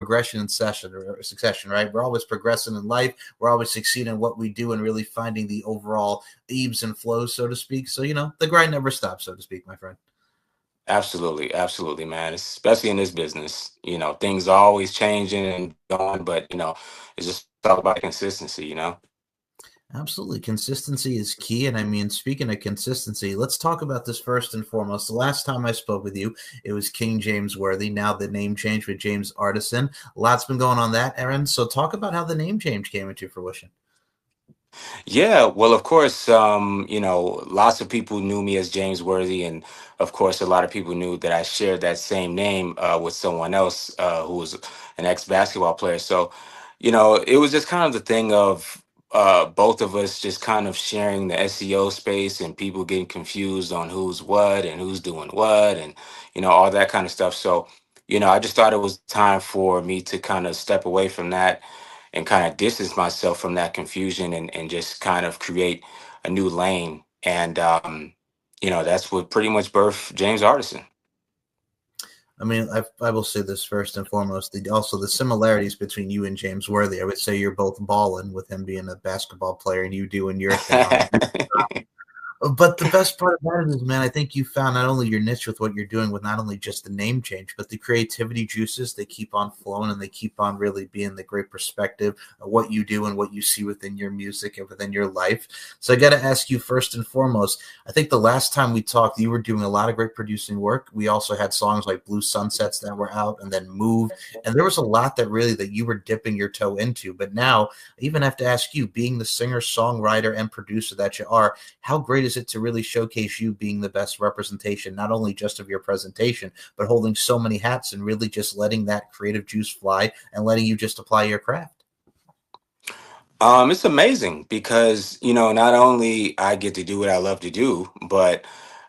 progression and session or succession, right? We're always progressing in life. We're always succeeding in what we do and really finding the overall ebbs and flows, so to speak. So, the grind never stops, so to speak, my friend. Absolutely, absolutely, man. Especially in this business, things are always changing and going, but it's just all about consistency. Absolutely. Consistency is key. And I mean, speaking of consistency, let's talk about this first and foremost. The last time I spoke with you, it was King James Worthy. Now the name change with James Artissen. A lot's been going on that, Aaron. So talk about how the name change came into fruition. Yeah, well, of course, lots of people knew me as James Worthy, and of course, a lot of people knew that I shared that same name with someone else who was an ex-basketball player. So, it was just kind of the thing of both of us just kind of sharing the SEO space and people getting confused on who's what and who's doing what and all that kind of stuff. So, I just thought it was time for me to kind of step away from that and kind of distance myself from that confusion and just kind of create a new lane. And, that's what pretty much birthed James Artisan. I mean, I will say this first and foremost. Also, the similarities between you and James Worthy. I would say you're both balling with him being a basketball player and you doing your thing on. But the best part about it is, man, I think you found not only your niche with what you're doing with not only just the name change, but the creativity juices, they keep on flowing and they keep on really being the great perspective of what you do and what you see within your music and within your life. So I got to ask you first and foremost, I think the last time we talked, you were doing a lot of great producing work. We also had songs like Blue Sunsets that were out and then Move. And there was a lot that you were dipping your toe into. But now I even have to ask you, being the singer, songwriter, and producer that you are, how great is it to really showcase you being the best representation, not only just of your presentation, but holding so many hats and really just letting that creative juice fly and letting you just apply your craft? It's amazing because, not only I get to do what I love to do, but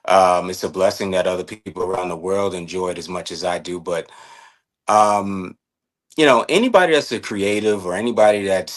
it's a blessing that other people around the world enjoy it as much as I do. But, anybody that's a creative or anybody that's